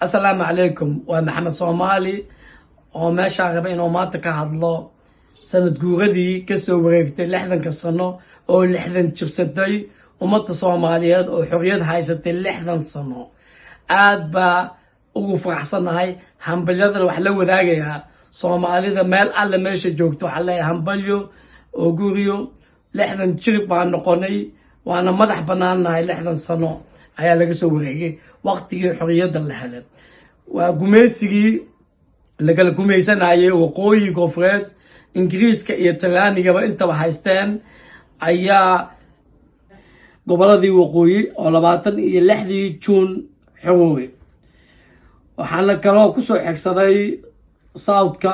السلام عليكم ومحمد صومالي وماشا ربا inuu maanta ka hadlo sanad guuradii ka soo wareegtay 60 sano oo 60 jirsaday ummadda Soomaaliyeed oo xorriyad haysatay 60 sano aad ba ugu faraxsanahay hambalyadan wax la wadaagaya Soomaalida meel alle meesha joogto waxa la hambalyo oo guriyo 60 jir baan noqonay waana madax banaanahay 60 sano ayaa laga soo wareegay waqtigii xorriyadda la helay waa gumeysigii laga gumeysanaayay waqooyi koonfureed ingiriiska iyo talyaaniga intaba haysteen ayaa goboladii waqooyi oo 26 Juun xoroway waxaana kaloo ku soo xigsaday Southka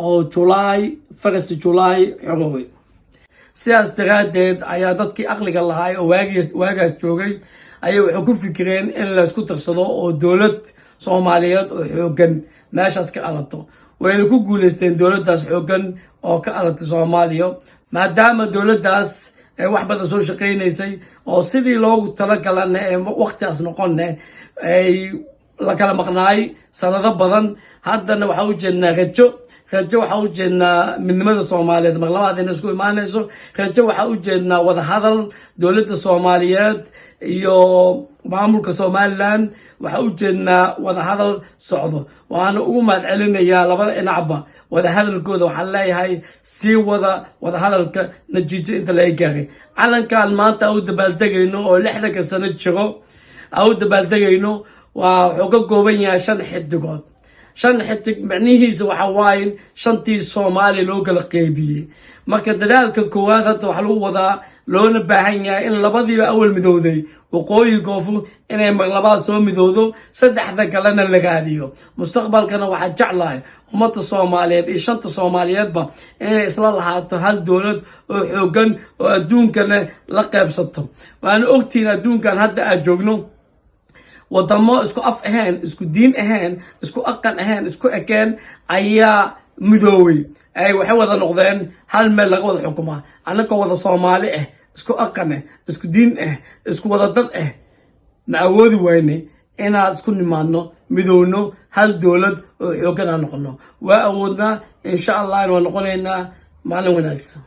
oo July 1 July xoroway sidaas daraadeed ayaa dadkii aqliga lahaay oo waagaas joogay ayay waxay ku fikireen in la isku tarsado oo dawlad Soomaaliyeed oo xoogan meeshaas ka alato wayna ku guuleysteen dawladdaas xoogan oo ka alatay Soomaaliya maadaama dawladdaas ay wax badan soo shaqeynaysay oo sidii loogu talagalay waqtigaas noqonay ay la kala maqnaay sanado badan haddana waxa u jeednaa rajo waxa u jeednaa midnimada Soomaaliyeed mar labaad inay isku imaanayso rajo waxa u jeednaa wada hadal dawladda Soomaaliyeed iyo maamulka Somaliland waxa u jeednaa wada hadal socdo waana ugu mahad celinayaa labada dhinacba wada hadalkooda waxa leeyahay si wada hadalka natiijo inta la gaaray calankan maanta u dabaaldegayno oo 60 sano jiro u dabaaldegayno waa wuxuu ka kooban yahay 5 xidigood 5 xidig macnihiisa waxa waaye shantii Soomaali loo kala qeybiyay marka dadaalka koowaad hadda waxa lagu wadaa loona baahan yahay in labadiiba awal midowday waqooyi koonfur inay mar labaad soo midowdo saddexda kalena la raadiyo mustaqbalkana waxa jeclahay ummadda Soomaaliyeed iyo shanta Soomaaliyeedba inay isla lahaato hal dawlad oo xoogan oo adduunkana la qaybsato waan ogtiin adduunkan hadda aan joogno wadamo isku af ahaan isku diin ahaan isku aqal ahaan isku ekeen ayaa midooway ay waxay wada noqdeen hal meel laga wada xukumaa anaka wada Soomaali ah isku aqan ah isku diin ah isku wada dad ah ma awoodi wayne inaad isku nimaadno midowno hal dawlad oo xoogan aan noqono waa awoodna insha Allah inaan noqonaynaa maalin wanaagsan